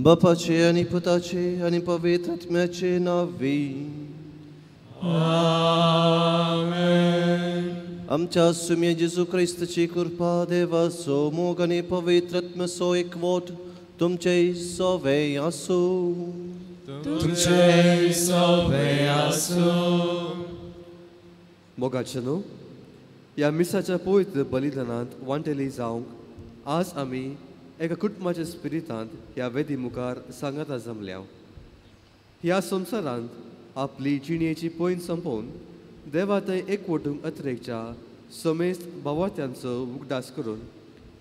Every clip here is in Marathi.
बापाचे आणि पुताचे आणि पवित्र आत्म्याचे नावी आमच्या सुम्य जेजू ख्रिस्ताची कृपा देवाचो मोग आणि पवित्र आत्म्याचो एकवट तुमचे सोवे आसू. तुमचे सोवे आसू. मोगाचनो ह्या मिसाच्या पवित्र बलिदानांत वांटेली जावंक आज आमी एका कुटुंबाच्या स्पिरितांत ह्या वेदी मुखार सांगाता जमल्या. ह्या संवसारांत आपली जिणेची पयण संपोवन देवा थंय एकवटूंक अतिरेकच्या समेस्त भावार्थ्यांचो उगडास करून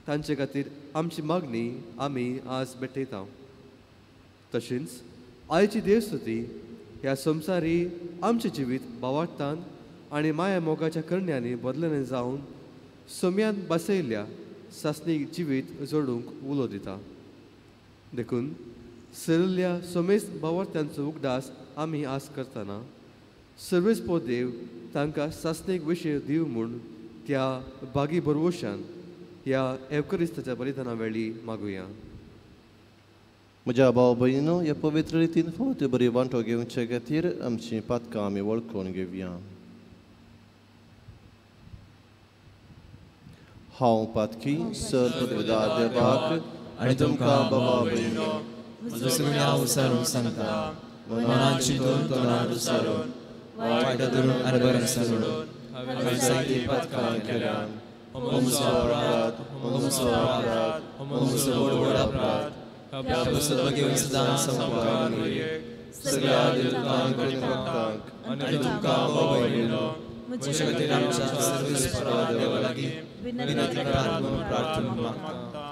तांचे खातीर आमची मागणी आमी आज भेटयता. तशेंच आयची देवस्तुती ह्या संवसारी आमचें जिवीत भावार्थान आनी माया मोगाच्या करण्यांनी बदलणे जावन सोम्यान बसयल्ल्या सासणीक जिवीत जोडूंक उलो दिता. देखून सरिल्ल्या समेस्त भावार्थ्यांचो उगडास आमी आस करतना सर्वेस्पो देव तांकां सासणेक विशय दिव म्हूण त्या बागी बरवशान ह्या एवकरिस्ताच्या बलिदाना वेळी मागुया. म्हज्या भाव भयणीनो, ह्या पवित्र रितीन फावती बरी वांटो घेवचे खातीर आमची पातकां आमी वळखून घेवया. हांव पातकी सर्पदा देवाक आनी तुमकां बाबा भयणीनो, म्हजो सुम्या उसारून सांगता. मनाची दोन तोंडां उसारून वायट धरून आनी बरें सोडून हांवें जायती पातकां केल्यान हो म्हजो अपराध, हो म्हजो अपराध, हो म्हजो व्हड अपराध. ह्या पुस्तकां घेवन सदां संपाक सगळ्या देवतांक आनी भक्तांक आनी तुमकां बाबा भयणीनो, म्हजे खातीर आमच्या सर्वेस्परा देवा लागीं विनंती करात म्हणून प्रार्थना मागता.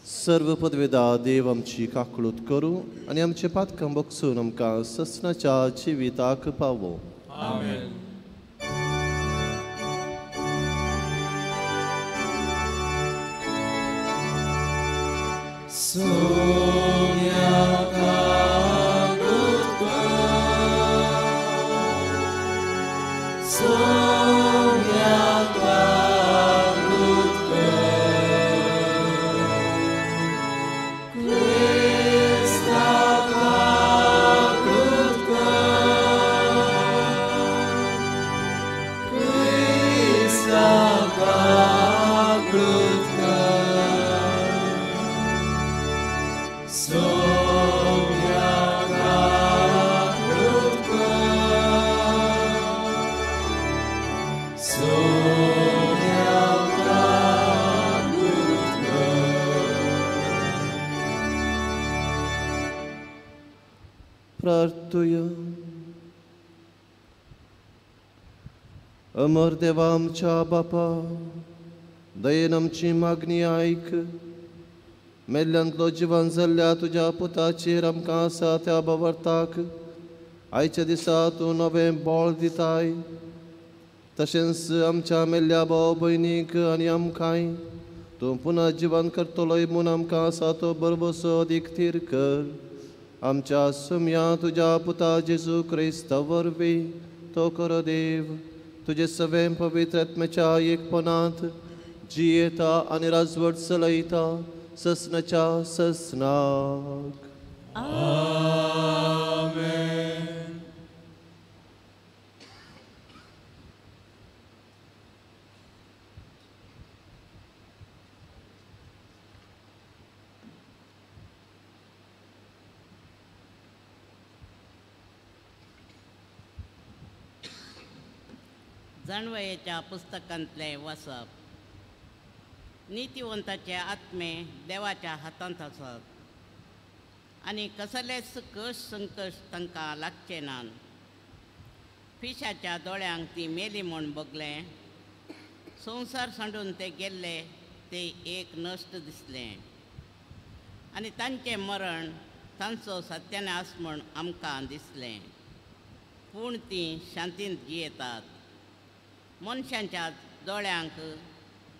सर्व पदवेदार देव आमची काकळूत करूं आनी आमचे पातकां बगसून आमकां ससनाच्या जिविताक पावो. आमेन. प्रार्थूया. अमर देवा आमच्या बापा, दयेन आमची मागणी आयक. मेल्ल्यांतलो जिवन जाल्ल्या तुज्या पुताचेर आमकां आसा त्या भावार्थाक आयच्या दिसा तूं नवें बोळ दिताय. तशेंच आमच्या मेल्ल्या भाव भयणीक आनी आमकांय तूं पुना जिवन करतलोय म्हूण आमकां आसा तो बरबसो अदीक थीर कर. आमच्या सुम्या तुज्या पुता जेजू क्रिस्ता वरवीं तो कर देव तुजे सवें पवित्र आत्म्याच्या एकपणांत जियेता आनी राजवट चलयता ससनाच्या ससनाक. आमेन. जाणवयेच्या पुस्तकांतले वाचप. नितीवंताचे आत्मे देवाच्या हातांत आसात आनी कसलेच कश संकश तांकां लागचे नात. पिशाच्या दोळ्यांक ती मेली म्हूण बगले. संवसार सांडून ते गेल्ले ते एक नश्ट दिसले आनी तांचें मरण तांचो सत्यानाश म्हूण आमकां दिसलें. पूण तीं शांतीन जियेतात. मनशांच्या दोळ्यांक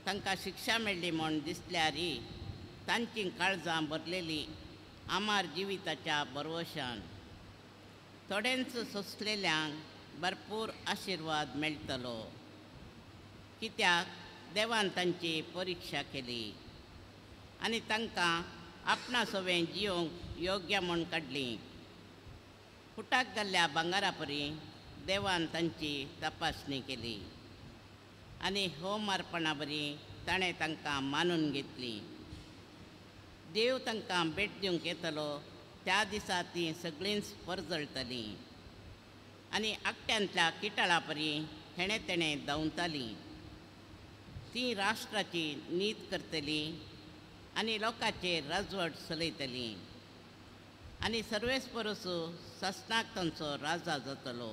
तांकां शिक्षा मेळ्ळी म्हूण दिसल्यारय तांचीं काळजां भरलेलीं आमार जिविताच्या बरवशान. थोड्यांच सोंसलेल्यांक भरपूर आशिर्वाद मेळटलो, कित्याक देवान तांची परिक्षा केली आनी तांकां आपणा सवें जियोंक योग्य म्हूण काडली. फुटाक घाल्ल्या भांगारा परी देवान तांची तपासणी केली आनी हो मारपणा बरी ताणें तांकां मानून घेतली. देव तांकां भेट दिवंक येतलो त्या दिसा तीं सगळींच परजळटलीं आनी आकट्यांतल्या किटाळा परी हेणे तेणें धांवतालीं. तीं राष्ट्राची नीत करतलीं आनी लोकांचेर राजवट चलयतलीं आनी सर्वेस्परसू सस्नाक तांचो राजा जातलो.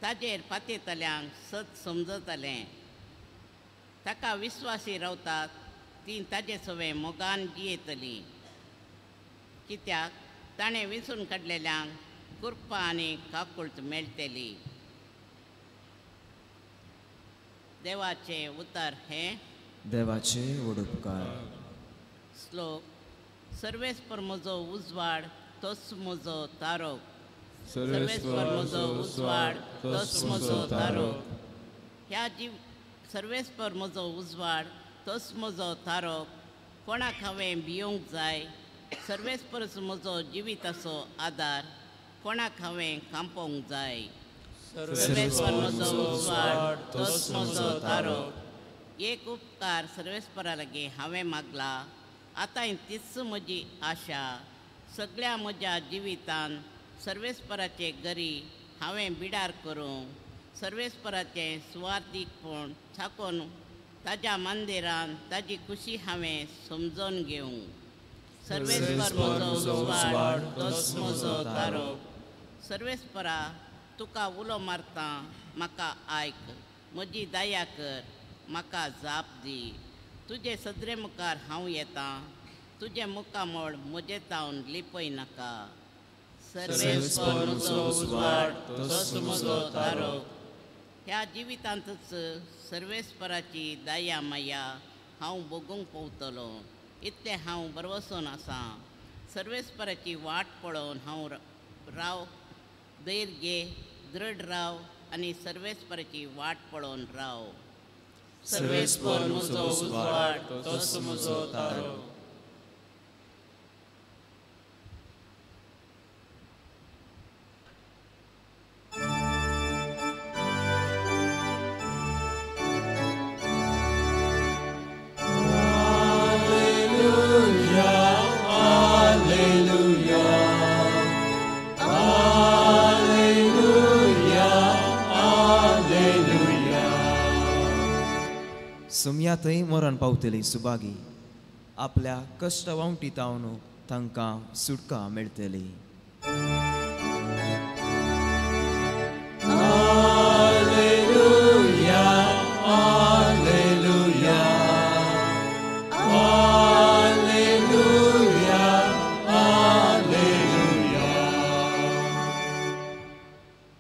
ताजेर पातयेतल्यांक सत समजतलें. ताका विस्वासी रावतात तीं ताजे सवें मोगान जियेतलीं. कित्याक ताणें विंचून काडलेल्यांक कुरपां आनी काकुळट मेळटली. देवाचे उतर हे देवाचे व्हड उपकार. श्लोक. सर्वेस्पर म्हजो उजवाड तोच म्हजो तारो. सर्वेस्पर म्हजो उजवाड तोच म्हजो तारो. ह्या सर्वेस्पर म्हजो उजवाड तोच म्हजो तारो. कोणाक हांवें भियोंक जाय. सर्वेस्परच म्हजो जिविताचो आदार. कोणाक हांवें कांपोवंक जाय. सर्वेस्पर म्हजो उजवाड तोच म्हजो तारो. एक उपकार सर्वेस्परा लागीं हांवें मागला. आतां तीच म्हजी आशा. सगळ्या म्हज्या जिवितान सर्वेस्पराचे गरी हांवें बिडार करूं. सर्वेस्पराचें सुवार्थीकपण छाकोन ताज्या मंदिरान ताजी खुशी हांवें समजून घेवंक. सर्वेस्पर म्हजो उजवाड तोच म्हजो तारो. सर्वेस्परा तुका उलो मारता म्हाका आयक. म्हजी दया कर म्हाका जाप दी. तुजे सदरे मुखार हांव येतां. तुजे मुखामोळ म्हजे तावन लिपय नाका. सर्वेस्पर म्हजो उजवाड तोच म्हजो तारो. ह्या जिवितांतच सर्वेस्पराची दया माया हांव भोगूंक पावतलो. इतलें हांव बरवसून आसां. सर्वेस्पराची वाट पळोवन हांव राव. धैर्य घे, दृढ राव आनी सर्वेस्पराची वाट पळोवन राव. सर्वेस्पर म्हजो उजवाड तोच म्हजो तारो. सुमया थंय मरण पावतली सुभागी. आपल्या कश्ट वावटी तावन तांकां सुटका मेळटली.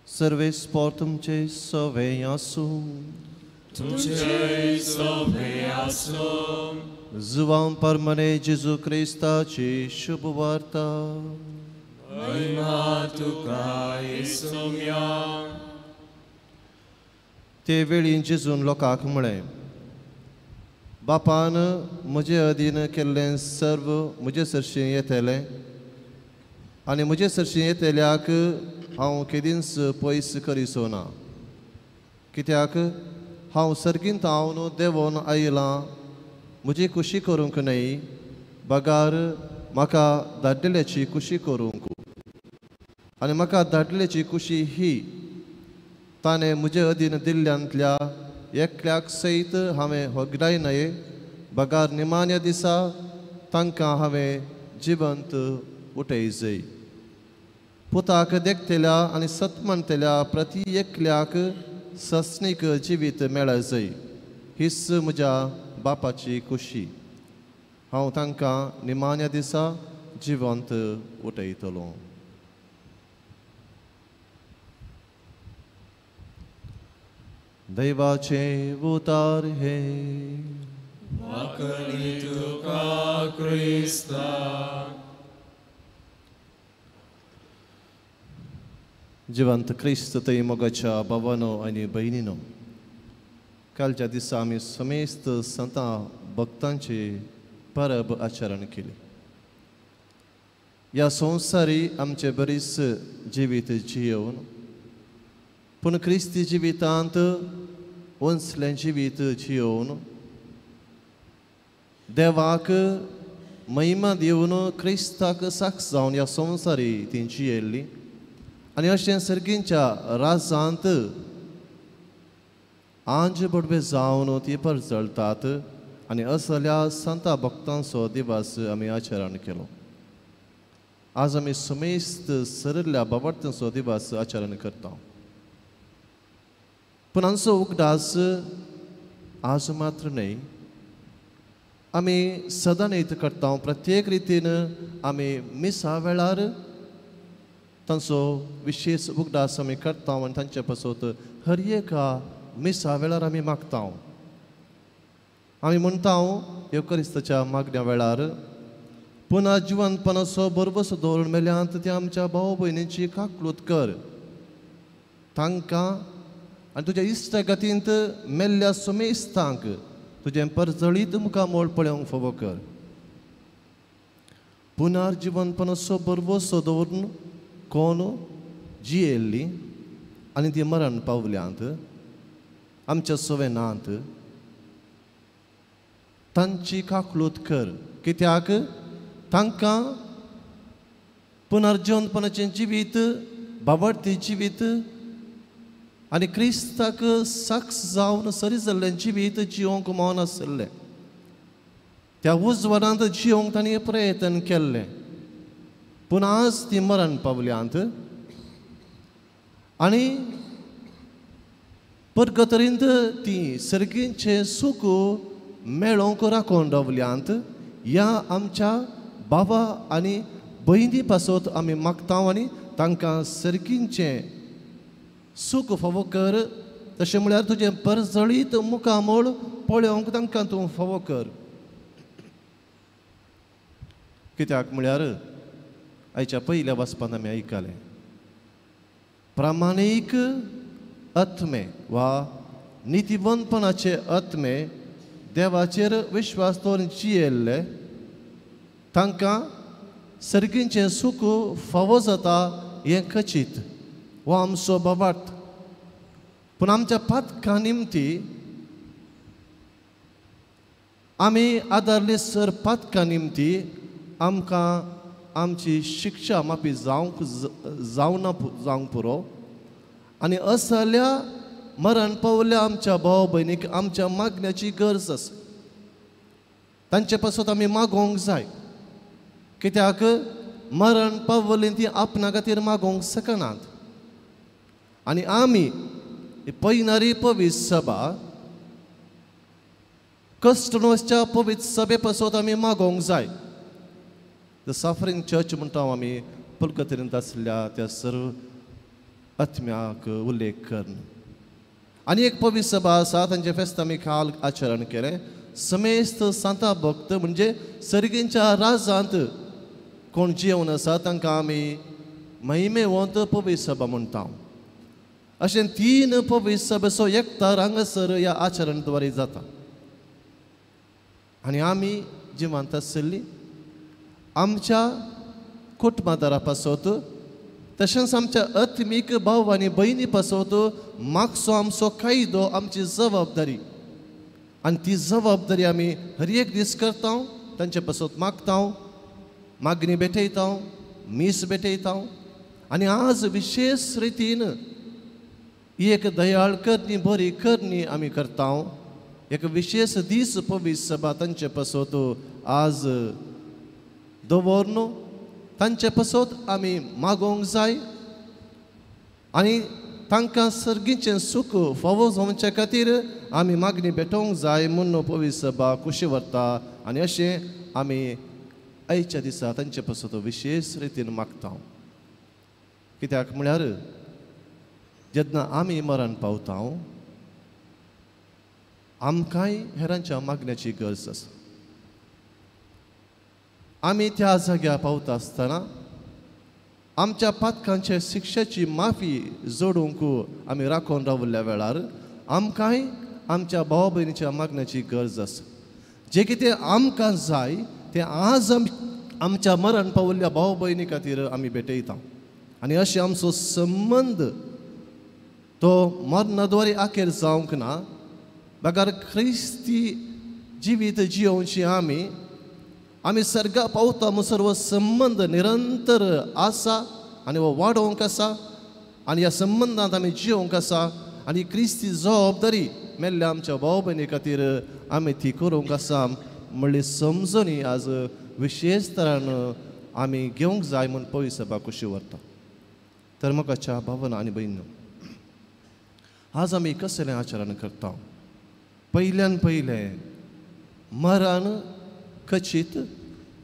सर्वेस्पर तुमचे सवें आसूं. तुमचे सवें आसूं. Zuam parmane Jesu Christaci शुभ वार्ता. महिमा तुका येसुम्या. ते वेळी जेजून लोकांक म्हळें, बापान म्हजे अधीन केल्लें सर्व म्हजे सरशीं येतलें आनी म्हजे सरशीं येतल्याक हांव केदींच पयस करिसो ना. कित्याक हांव सर्गीन तावन देंवोन आयलां म्हजी खुशी करूंक न्हय, बगार म्हाका धाडलेल्याची खुशी करूंक. आनी म्हाका धाडलेल्याची खुशी ही, ताणें म्हजे अधीन दिल्ल्यांतल्या एकल्याक सयत हांवें होगडाय न्हय, बगार निमाण्या दिसा तांकां हांवें जिवंत उठयजय. पुताक देखतेल्या आनी सतमणतेल्या प्रती एकल्याक सस्नीक जिवीत मेळजय. हीच म्हज्या बापाची खुशी. हांव तांकां निमाण्या दिसा जिवंत उठयतलों. दैवाचे उतार हे. वाकली तुका क्रिस्ता. जिवंत क्रिस्त थंय मोगाच्या भावानो आनी भयणीनो, कालच्या दिसा आमी समेस्त संतां भक्तांची परब आचरण केली. ह्या संवसारी आमचे बरीच जिवीत जियोवन पूण क्रिस्ती जिवितांत वंसलें जिवीत जियोवन देवाक महिमा दिवन क्रिस्ताक साक्ष जावन ह्या संवसारी ती जियेल्ली आनी अशें सर्गींच्या राजांत आंज बडवे जावन ती परजळटात आनी असल्या संता भक्तांचो दिवस आमी आचरण केलो. आज आमी समेस्त सरिल्ल्या बाबतींचो दिवस आचरण करता. पूण आमचो उगडास आज मात्र न्हय, आमी सदां न्हय करता. प्रत्येक रितीन आमी मिसा वेळार तांचो विशेष उगडास आमी करता आनी तांचे पासत हर एका मिसा वेळार आमी मागता. आमी म्हणटा युकरिस्ताच्या मागण्या वेळार पुना जिवंतपणाचो बरवस दवरून मेल्यांत त्या आमच्या भाव भयणीची काकलूत कर. तांकां आनी तुज्या इश्टगतींत मेल्ल्या समेस्तांक तुजें परजळीत मुखार मोळ पळोवंक फावो कर. पुनर्जिवंतपणाचो बरवसो दवरून कोण जियेल्ली आनी ती मरण पावल्यांत आमच्या सवेनांत तांची काकलूत कर. कित्याक तांकां पुनर्जिवंतपणाचें जिवीत, बाबडती जिवीत आनी क्रिस्ताक साक्ष जावन सरी जाल्लें जिवीत जियोंक मौन आसलें. त्या उजवाडांत जियोंक तांणी प्रयत्न केल्ले पूण आज ती मरण पावल्यांत आनी परगतरींत ती सर्गींचें सूख मेळोवंक राखून रावल्यांत ह्या आमच्या बाबा आनी भयणी पासत आमी मागता आनी तांकां सर्गींचें सूख फावो कर. तशें म्हळ्यार तुजें परजळीत मुखामोळ पळोवंक तांकां तूं फावो कर. कित्याक म्हळ्यार आयच्या पयल्या वाचपांत आमी आयकलें प्रामाणीक आत्मे वा नितीवंतपणाचे आत्मे देवाचेर विश्वास दवरून जियेल्ले तांकां सर्गींचें सूख फावो जाता हें खचीत हो आमचो बाबार्थ. पूण आमच्या पातकां निमती आमी आदारले सर पातकां निमती आमकां आमची शिक्षा माफी जावंक पुरो आनी असल्या मरण पावल्या आमच्या भाव भयणीक आमच्या मागण्याची गरज आसा. तांचे पासत आमी मागोवंक जाय. कित्याक मरण पावली ती आपणा खातीर मागोवंक शकनात आनी आमी पैनारी पवित्र सभा कस्टनोसच्या पवित्र सभे पासत आमी मागोवंक जाय. द सफरींग चर्च म्हणटा आमी पुलकत्रींत आसल्या त्या सर्व आत्म्याक उल्लेख करून आनी एक पवित्र सभा आसा तांचे फेस्त आमी काल आचरण केलें. समेस्त सांता भक्त म्हणजे सर्गींच्या राजांत कोण जिवन आसा तांकां आमी महिमेवंत पवित्र सभा म्हणटा. अशें 3 पवित्र सभेचो एकठार हांगासर ह्या आचरणद्वारे जाता. आनी आमी जिवंत आसली आमच्या कुटुंबादारा पासत तशेंच आमच्या आत्मीक भाव आनी भयणी पासत मागचो आमचो कायदो आमची जबाबदारी आनी ती जबाबदारी आमी हर एक दीस करता. तांचे पासत मागता, मागणी भेटयता, मीस भेटयता आनी आज विशेष रितीन एक दयाळ करणी बरी करणी आमी करता. एक विशेष दीस पवित्र सभा तांचे पासत आज दवरून तांचे पासत आमी मागोवंक जाय आनी तांकां सर्गींचें सूख फावो जावचे खातीर आमी मागणी भेटोवंक जाय म्हणून पवित्र सभा खुशी व्हरता. आनी अशें आमी आयच्या दिसा तांचे पासत विशेष रितीन मागता. कित्याक म्हळ्यार जेन्ना आमी मरण पावता आमकांय हेरांच्या मागण्याची गरज आसा. आमी त्या जाग्यार पावता आसतना आमच्या पातकांचे शिक्षेची माफी जोडूंक आमी राखून रावल्ल्या वेळार आमकांय आमच्या भाव भयणीच्या मागण्याची गरज आसा. जें कितें आमकां जाय तें आज आमच्या मरण पावल्ल्या भाव भयणी खातीर आमी भेटयता आनी अशें आमचो संबंद तो मरणाद्वारे आखेर जावंक ना बगार ख्रिस्ती जिवीत जियोवची आमी सर्गा पावता म्हणसर हो संबंध निरंतर आसा आनी हो वाडोवंक आसा आनी ह्या संबंदांत आमी जियोवंक आसा आनी क्रिस्ती जबाबदारी मेल्ल्या आमच्या भाव भयणी खातीर आमी ती करूंक आसा म्हणली समजून आज विशेष तरान आमी घेवंक जाय म्हूण पळय सभा कशी व्हरता. तर म्हाका भावना आनी भयणो, आज आमी कसलें आचरण करता. पयल्यान पयलें मरण खचीत,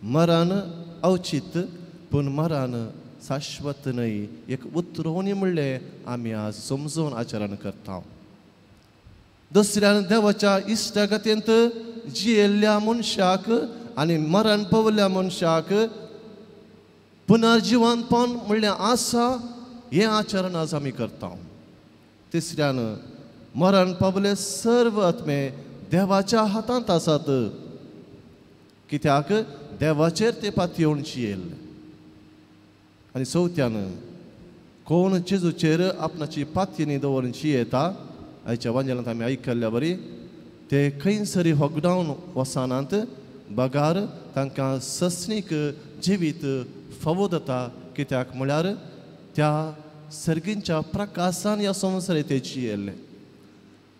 मरण अवचित, पूण मरण शाश्वत न्हय एक उतरवणी म्हणलें आमी आज समजून आचरण करता. दुसऱ्यान देवाच्या इश्टागतींत जियेल्ल्या मनशाक आनी मरण पावल्ल्या मनशाक पुनर्जिवनपण म्हणलें आसा हें आचरण आज आमी करता. तिसऱ्यान मरण पावले सर्व आत्मे देवाच्या हातांत आसात कित्याक देवाचेर ते पातयेवन जियेले. आनी चवथ्यान कोण जेजूचेर आपणाची पातयेनी दवरून जियेता आयच्या वांजेलांत आमी आयकल्ल्या बरी ते खंयसरी होगडावन वसानांत बगार तांकां सस्नीक जिवीत फावो जाता कित्याक म्हळ्यार त्या सर्गींच्या प्रकाशान ह्या संवसारांत ते जियेले.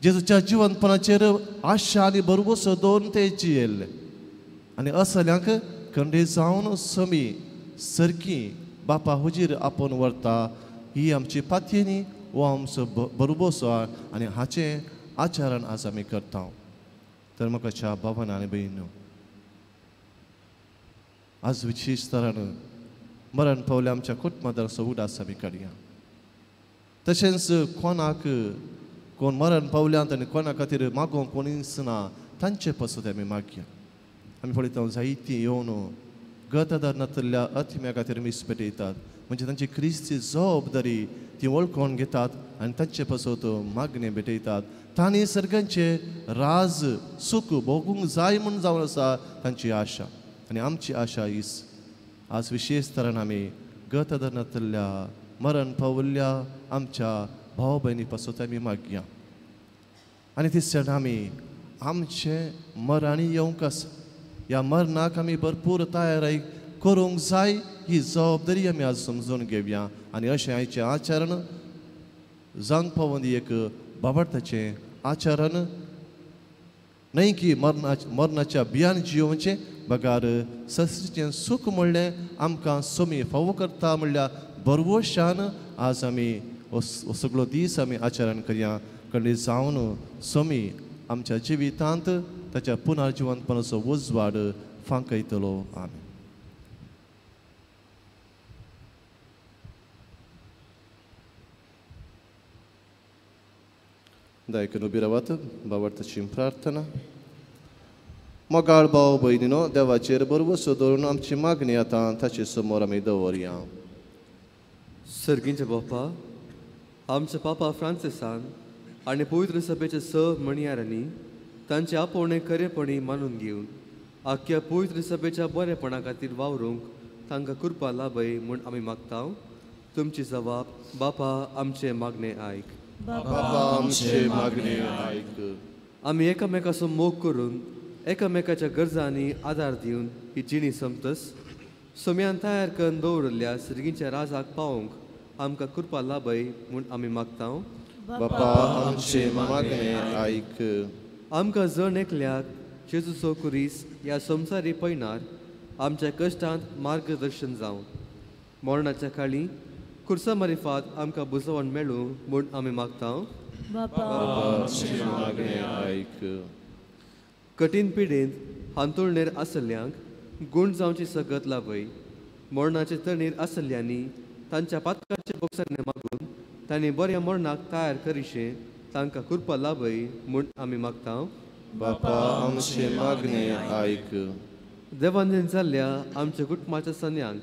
जेजूच्या जिवंतपणाचेर आशा आनी भरवोसो दवरून ते जियेले आनी असल्यांक खंडे जावन समी सर्गी बापा हुजीर आपोवन व्हरता. ही आमची पातयेनी हो आमचो भरवोसो आनी हाचें आचरण आज आमी करता. तर म्हाका भावना आनी भयणो, आज विशेश तरान मरण पावल्या आमच्या कुटुंबाचो उडास आमी काडया. तशेंच कोण मरण पावल्यांत आनी कोणा खातीर मागोवंक कोणीच ना तांचे पासून आमी मागया. आमी पळयता जायतीं येवन गत धरणांतल्या आत्म्या खातीर मीस पेटयतात म्हणजे तांची क्रिस्ती जबाबदारी ती वळखून घेतात आनी तांचे पासून मागणे भेटयतात. तांणी सर्गांचे राज सूख भोगूंक जाय म्हूण जावन आसा तांची आशा आनी आमची आशा हीच. आज विशेश तरान आमी गत धरणांतल्या मरण पावल्ल्या आमच्या भाव भयणी पासून आमी मागया. आनी तिसऱ्यान आमी आमचें मरणी येवंक आसा ह्या मरणाक आमी भरपूर तयारी करूंक जाय ही जबाबदारी आमी आज समजून घेवया. आनी अशें आयचें आचरण जांक पावोन एक बाबडताचें आचरण न्हय की मरणाच्या भियान जियोवचें बगार सस्तीचें सूख म्हणलें आमकां सोमी फावो करता म्हणल्यार भरवोशान आज आमी हो सगळो दीस आमी आचरण करया. खंडे जावन सोमी आमच्या जिवितांत ताच्या पुनर्जिवंतपणाचो उजवाड फांकयतलो. आमी दायकन उबी रावात. बाबडताची प्रार्थना. मोगाळ भाव भयणीनो, देवाचेर भरवोसो दवरून आमची मागणी आतां ताचे समोर आमी दवरया. सर्गींचे बापा, आमच्या पापा फ्रांसिसान आनी पवित्र सभेचे म्हणयारांनी तांचे आपोवणे खरेपणी मानून घेवन आख्या पवित्र सभेच्या बरेपणा खातीर वावरूंक तांकां कृपा लाभय म्हूण आमी मागता. तुमची जबाब बापा आमचे मागणे आयक. बापा आमचे मागणे आयक. आमी एकामेकाचो मोग करून एकामेकाच्या गरजांनी आदार दिवन ही जिणी समतस सोम्यान तयार करून दवरल्या सर्गींच्या राजाक पावोवंक आमकां कृपा लाभय म्हूण आमी मागता. बापा आमचे मागणे आयक. आमकां जण एकल्याक जेजूचो कुरीस ह्या संवसारी पैनार आमच्या कश्टांत मार्गदर्शन जावं. मरणाच्या काळी खुर्सा मारिफात आमकां बुजवण मेळूं म्हूण आमी मागता. बापा आमचे मागणे आयक. कठीण पिडेंत हांतुळणेर आसल्ल्यांक गूण जावची सगत लाभय. मरणाचे तणीर आसल्ल्यांनी तांच्या पातकाचे बोगसांनी मागून तांणी बऱ्या मरणाक तयार करिशें तांकां कृपा लाभय म्हूण आमी मागता. बापा आमचे मागणे आयक. देवादेन जाल्ल्या आमच्या कुटुंबाच्या सन्यांक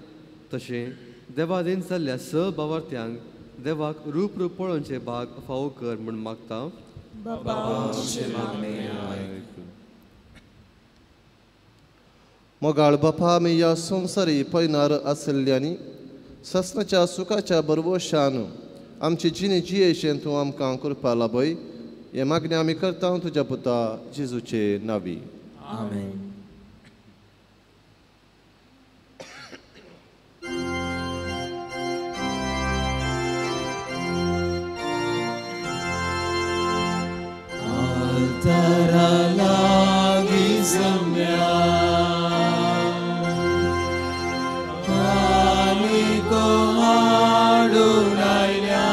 तशें देवादेन जाल्ल्या भावार्थ्यांक देवाक रूप पळोवचे भाग फावो कर म्हूण मागता. बापा आमचे मागणे आयक. मोगाळ बापा आमी ह्या संवसारी पळयनार आसल्ल्यांनी ससनाच्या सुखाच्या बरवशान आमची जिणी जियेचें तूं आमकां करपा लाबय हे मागणी आमी करता तुज्या पुता जेजूचे नांवी. आमेन. Altara लागीं जमल्या आनीको हाडून आयल्या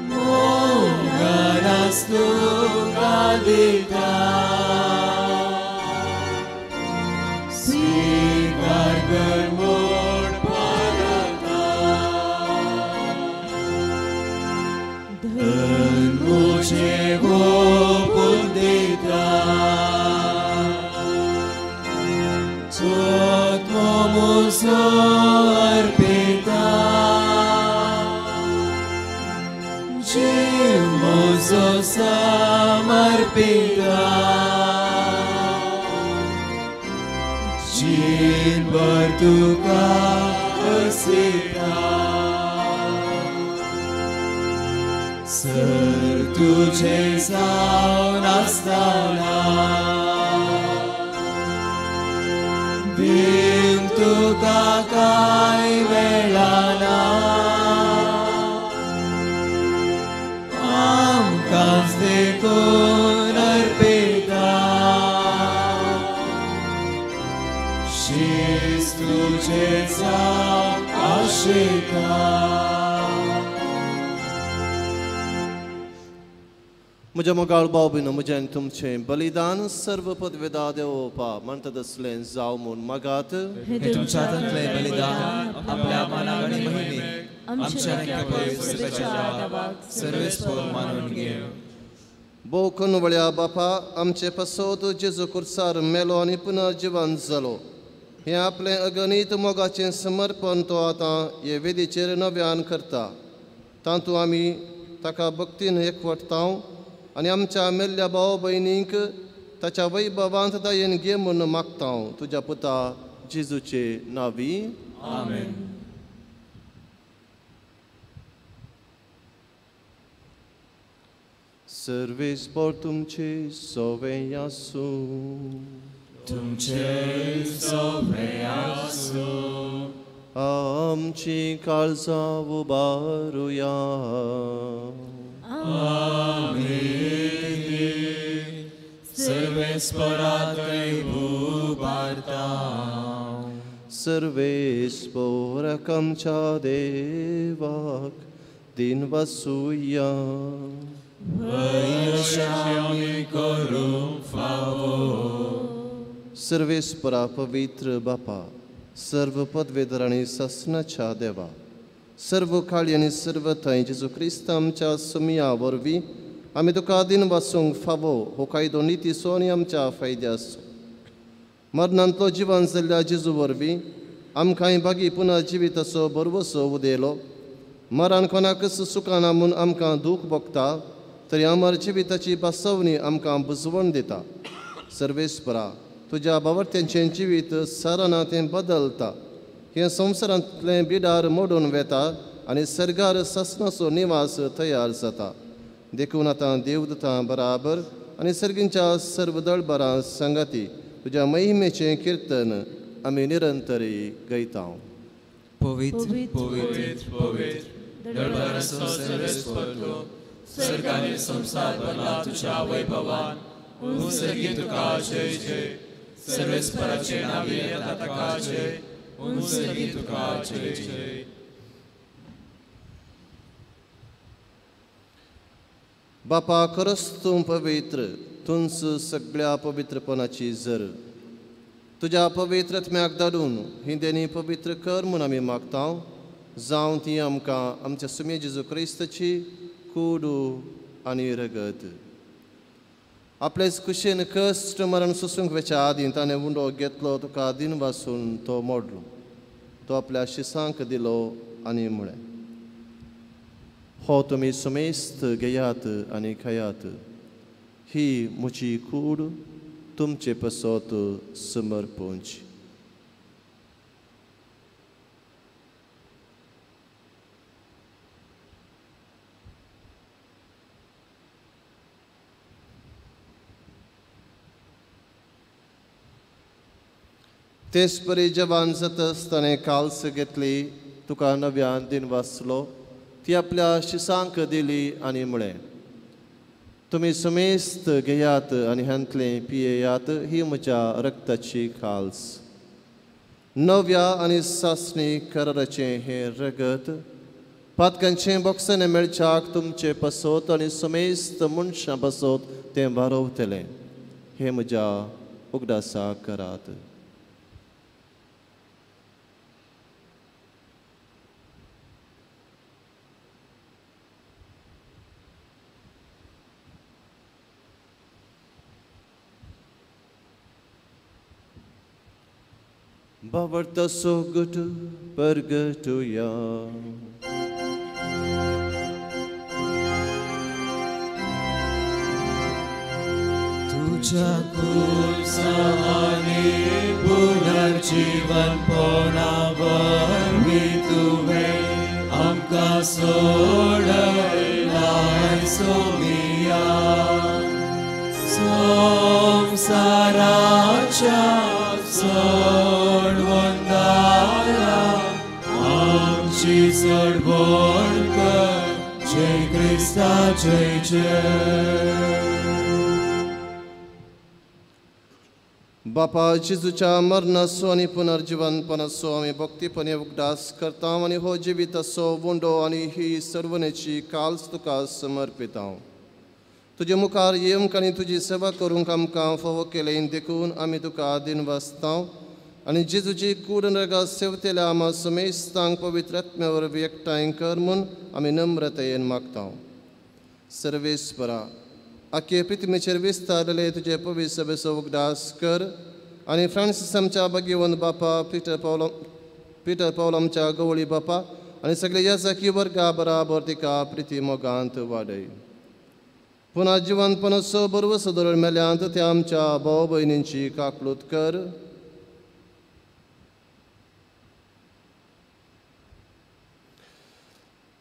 मोगारास तुका दिता स्वीकार कर मोड पारता धर्मोचे गोपून दिता Muso arpita Muso samarpita Jin bertuka asita Sertuce saun astana Tuka kai velana Amkas de kun arpita Shis tuce sau ashita म्हज्या मोगाळ भाव भयणो म्हज्यान तुमचें बलिदान सर्व पदवेदा देवोवपा म्हणटा तसलें जावं म्हूण मागात. हे तुमच्या हातांतलें बलिदान आपल्या मानाक आनी महिमेक आमच्या पवित्र आदाराक सर्वेस्पर मानून घे. भोव कनवळ्या बापा आमचे पसोत जेजू कुर्सार मेलो आनी पुनर्जिवन जालो हें आपलें अगणीत मोगाचें समर्पण तो आतां हे वेदीचेर नव्यान करता. तातूंत आमी ताका भक्तीन एकवटता आनी आमच्या मेल्ल्या भाव भयणींक ताच्या वैभवांत दयेन घे म्हूण मागता तुज्या पुता जेजूचे नांवी. आमेन. सर्वेस्पर तुमचे सोवें आसूं तुमचे सोवें आसूं आमची काळजां उबारुया. Amen. सर्वेस्परात्रै उबारता सर्वेस्पोरक आमच्या देवाक दिनवासुया. वैश्यामी करूंक फावो सर्वेस्परा पवित्र बापा सर्व पदवेदर आनी ससनाच्या देवा सर्व काळी आनी सर्व थंय जेजू क्रिस्त आमच्या सुमया वरवीं आमी तुका दिन वासूंक फावो हो कायदो नितीसो आनी आमच्या फायद्याचो. मरणांतलो जिवन जाल्ल्या जेजू वरवीं आमकां बागी पुनर्जिवीताचो बरवसो उदेलो. मरण कोणाकच सुखाना म्हूण आमकां दूख भोगता तरी अमर जिविताची बसवणी आमकां बुजवण दिता. सर्वेस्परा तुज्या बावर्त्यांचें जिवीत सराना तें बदलता. हे संवसारांतलें बिडार मोडून वेता आनी सर्गार ससनाचो निवास तयार जाता. देखून आतां देवदूतां बराबर आनी सर्गींच्या सर्व दळबरां संगती तुज्या महिमेचें कीर्तन आमी निरंतरी गयता. पवित्र पवित्र पवित्र दरबाराचो सर्वेस्पर तूं सर्ग आनी संवसार भरला तुज्या वैभवान उंचगी तुका जय जय सर्वेस्पराचे नांवी येता ताका जय उंचगी तुका जय जय. बापा खरोच तूं पवित्र तुंच सगळ्या पवित्रपणाची जर तुज्या पवित्रत्म्याक धाडून ही देणी पवित्र कर म्हूण आमी मागता. जावं ती आमकां आमच्या सुमे जेजू क्रिस्ताची कूडू आनी रगत. आपलेच कुशेन कश्ट मरण सोसूंक वेच्या आदीं ताणें उंडो घेतलो तुका दिन वासून तो मोडलो. तो आपल्या शिसांक दिलो आनी म्हळें हो तुमी सुमेस्त घेयात आनी खयात. ही म्हजी कूड तुमचे पसोत समर्पूंची. तेच परी जवान जातस ताणें काल्स घेतली, तुका नव्यान दिन वाचलो, ती आपल्या शिसांक दिली आनी म्हळें, तुमी समेस्त घेयात आनी हांतले पियेयात, ही म्हज्या रक्ताची काल्स. नव्या आनी सासणी कराराचें हें रगत पातकांचें बोक्सांनी मेळच्याक तुमचे पसोत आनी समेस्त मनशां पसोत तें वारोवतलें. हें म्हज्या उगडासा करात. Bavarta sogutu pergetuya. तुझ्या कुलसाने पुनर्जीवन पोनावर मी तुवे आमका सोडलाय सोमिया. संसाराच्या सोडवंदारा आमची सोडवण कर. जय क्रिस्ता जय जय. बापा जेजूच्या मरणाचो आनी पुनर्जीवनपणाचो आमी भक्तीपणे उगडास करता आनी हो जिविताचो वंडो आनी ही सर्वनेची काल्स तुका समर्पिता. तुजे मुखार येवंक आनी तुजी सेवा करूंक आमकां फावो केलें देखून आमी तुका दिन वाचता आनी जेजूची कूड नरगा सेवतेल्या आमा समेस्तांक पवित्र आत्म्या वरवीं एकठांय कर म्हूण आमी नम्रतायेन मागता. सर्वेस्परा, आख्खे पृथ्वीचेर विस्तारलेले तुजे पवित्र सभेचो उगडास कर आनी फ्रांसीस आमच्या भाग्यवंत बापा, पिटर पौल आमच्या गवळी बापा आनी सगळे याजकी वर्गा बराबर तिका प्रिती मोगांत वाडय. पुन्हा जिवंतपणाचो बरवसो धरून मेल्यांत त्या आमच्या भाव भयणींची काकलूत कर.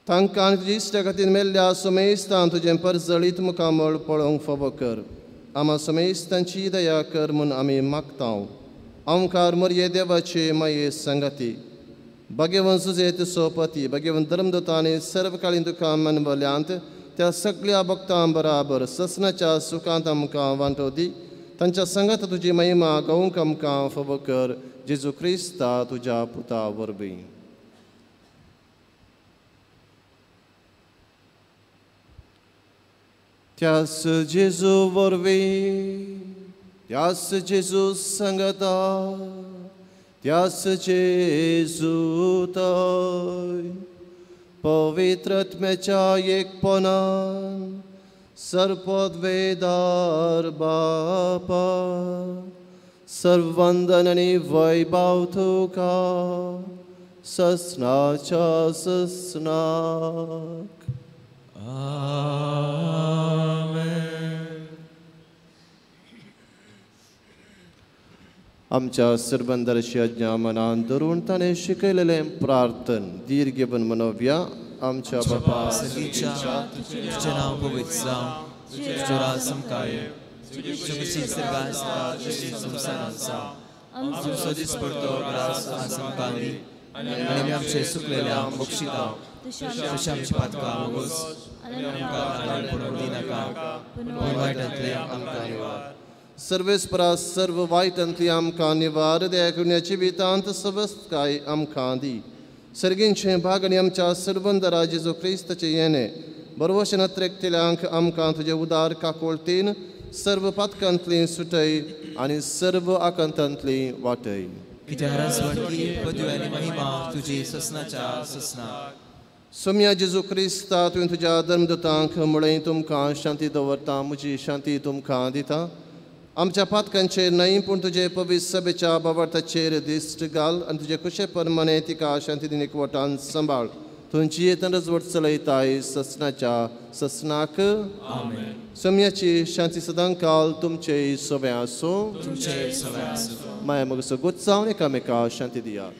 तांकां आनी तुजे इश्टा खातीर मेल्ल्या समेस्तान तुजें परजळीत मुखामळ पळोवंक फावो कर. आमा समेस्तांची दया कर म्हूण आमी मागता. ओंकार मरये देवाचे माये संगती भाग्यवंत सुजेत सोपती भाग्यवंत धर्मदूत आनी सर्वकाळीन तुका मनवल्यांत त्या सगळ्या भक्तां बराबर ससनाच्या सुखांत आमकां वांटो दी. तांच्या संगत तुजी महिमा गावूंक आमकां फावो कर. जेजू क्रिस्ता तुज्या पुता वरवीं. त्यास जेजू वरवीं, त्यास जेजू संगता, त्यास जेजू थंय पवित्र आत्म्याच्या एकपणान सर्वोद्वेदार बापा सर्ववंदन आनी वैभव तुका ससनाच्या ससनाक. आमेन. आमच्या सर्वंदरशी आज्ञा मनान धरून ताणें शिकयलेलें प्रार्थन धीर घेवन मनोवया. आमच्या बापा तुझें नांव पवित्र जावं, तुजें राज समकाय, तुजी सर्गा आसता तशी संवसारांत आसा. आमचो दिसपडटो ग्रास आज आमकां दी आनी आमी आमचे सुकलेल्यांक बक्षिता तशी आमची पातकां वगोस आनी आमकां आदार पडूंक दिनाका, पूण वायटांतले आमकां निवार. सर्वेस्परा सर्व वायटांतली आमकां निवार. दयाकुण्याची वितांत सवस्तकाय आमकां दी. सर्गींचे भाग आनी आमच्या सर्वंदरा जेजू क्रिस्ताचे येणे बरोवशेन अत्रेकतेल्यांक आमकां तुजे उदार काकोळतीन सर्व पातकांतली सुटय आनी सर्व आकांतांतली वाटय. कित्याक राजवंती पदवी आनी महिमा तुजी ससनाच्या ससनाक. सोम्या जेजू क्रिस्ता तुवें तुज्या धर्मदूतांक म्हळें तुमकां शांती दवरता, म्हजी शांती तुमकां दिता. आमच्या पातकांचेर न्हय पूण तुजे पवित्र सभेच्या बाबार्थाचेर दिश्ट घाल आनी तुजे कुशे परमाने तिका शांती दिन एकवटान सांबाळ. तुमची येताना रजवट चलयताय ससनाच्या ससनाक आमेन. सम्याची शांती सदांकाल तुमचे सोबे आसूं तुमचे सगळे आसूं. माया मग सगोत जावन एकामेका शांती दियात.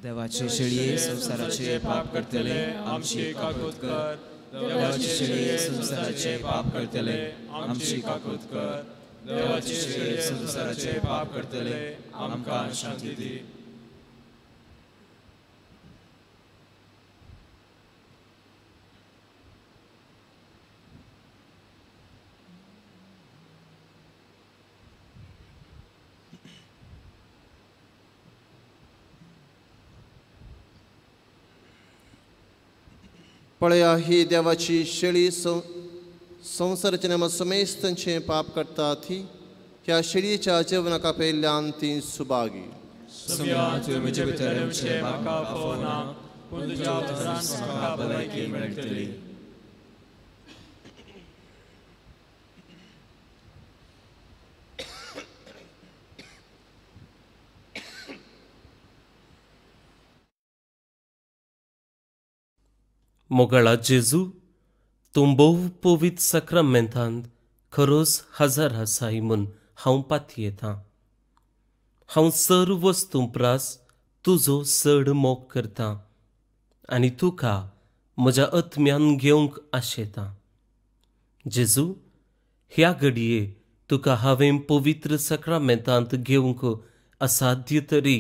देवाचे शेळये संसाराचे पाप करतले आमची काकूत कर. देवाचे शेळये संसाराचे पाप करतले आमची काकूत कर. देवाचे शेळये संसाराचे पाप करतले आमकां शांती दी. पळया ही देवाची शेळी संसाराच्या नेमा समेस्तांचे पाप करता ती ह्या शेळयेच्या जेवणाका पयल्यान ती सुभागी. सुम्या तूं म्हजे भितरचे म्हाका पळोवना पूण तुज्या उतरान म्हाका भलायकी मेळटली. मोगळा जेजू तूं भोव पवित्र सक्रामेंतांत खरोच हजर आसाय म्हूण हांव पातयेतां. हांव सर्व वस्तू प्रास तुजो चड मोग करतां आनी तुका म्हज्या आत्म्यान घेवंक आशेतां. जेजू ह्या घडये तुका हांवें पवित्र सक्रामेंतांत घेवंक असाध्य तरी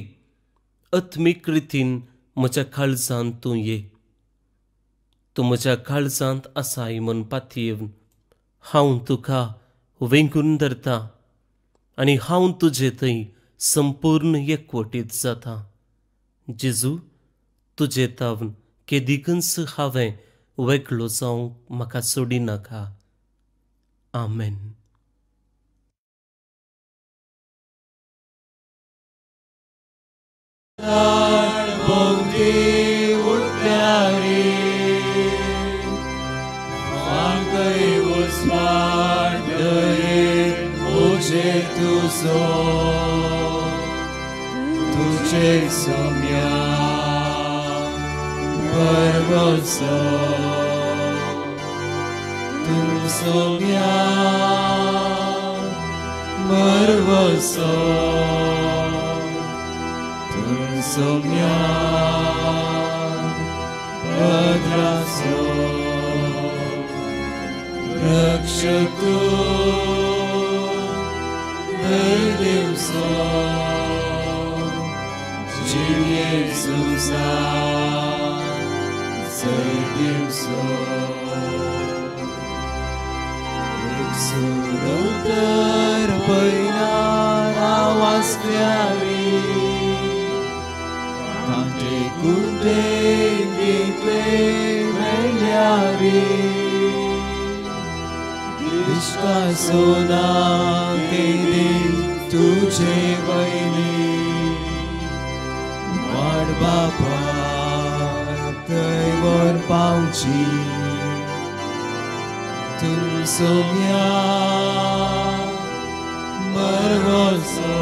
आत्मीक रितीन म्हज्या काळजांत तूं ये. तूं म्हज्या काळजांत आसाय म्हूण पातयेवन हांव तुका वेंगून धरतां आनी हांव तुजे थंय संपूर्ण एकवटीत जाता. जेजू तुजे तावन केदिकच हांवें वेगळो जावंक म्हाका सोडिनाका. आमेन. तुझे सम्या परवसो तुम सम्या परवसो तुम सम्या भद्रासो रक्षक तू Deus Jesus Deus Exultar painar awas criari Cante cunte gitle meliari Ishka sona तुझे वैली वाड बापा तैवर पावची तुम सोम्या मरवसो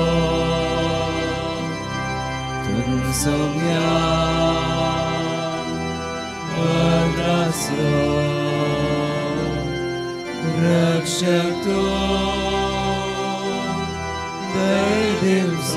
तुम सोम्या मद्रासो रक्षक तो Deus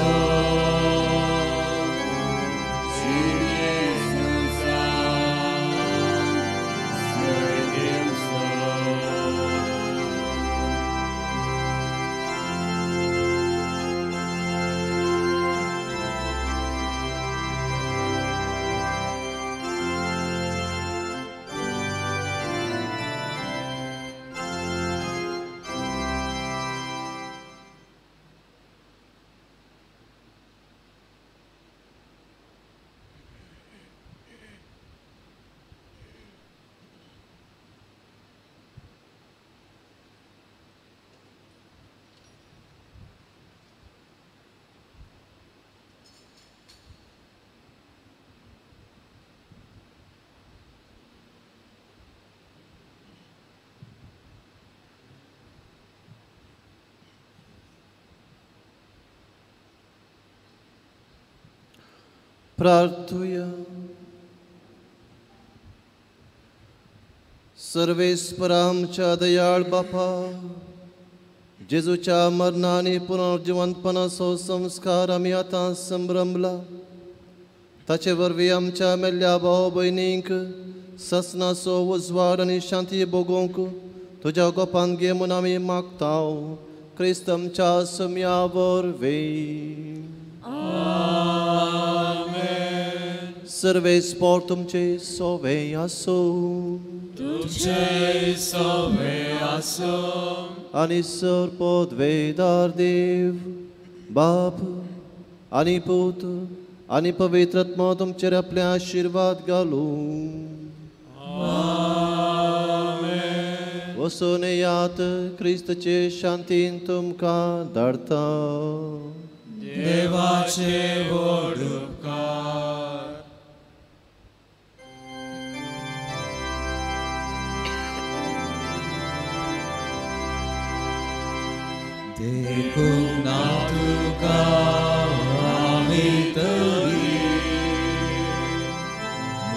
प्रार्थूया. सर्वेस्परा आमच्या दयाळ बापा, जेजूच्या मरणाने पुनर्जिवंतपणाचो संस्कार आमी आतां संभ्रमला. ताचे वरवीं आमच्या मेल्ल्या भाव भयणींक ससनाचो उजवाड आनी शांती भोगूंक तुज्या गोपान घे म्हूण आमी मागतांव. क्रिस्त आमच्या सुम्या वरवीं. सर्वेस्पर तुमचे सोवे आसूं. तुझे सोवे आसूं. आनी सर्पोद्वेदार देव बाप आनी पूत आनी पवित्र आत्मा तुमचेर आपले आशीर्वाद घालूं. वचून येयात. क्रिस्तचे शांतीन तुमकां धाडटा. देवाचे व्हड उपकार. देखूंक ना तुका आमी तरी,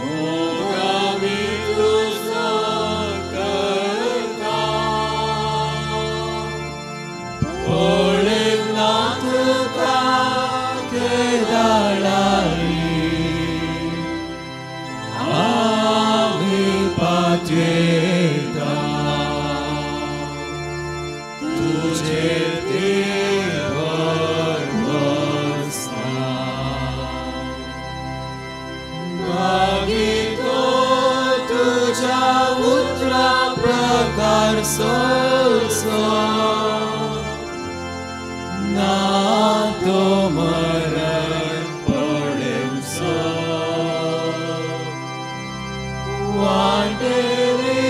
मोग आमी तुजो करता. पळयूंक ना तुका केदारारी, आमी पातयेता तुजे सोसो ना तो मरण पडेवचो. वाटेरी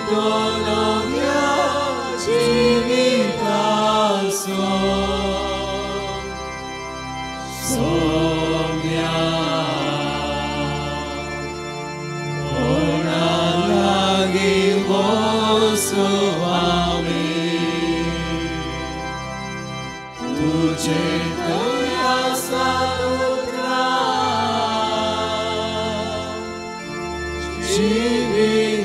दोनोग्या जिविताचो सोम्या कोणा लागी वचू आमी. तुजे दया साउत्रा जिविताची.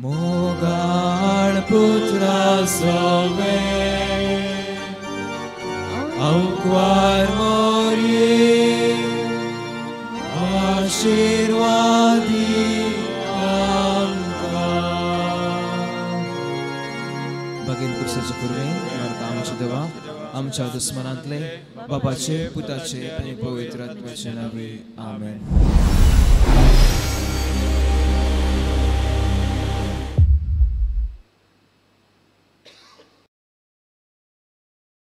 मोगाळ पुत्रा सोवे औक्वार मोरी आशीर्वादी आमकां. भगीन कुर्साचे कुरवें मारता आमची देवा आमच्या दुस्मनांतले बापाचे पुताचे आनी पवित्र आत्म्याचे नांवे. आमेन.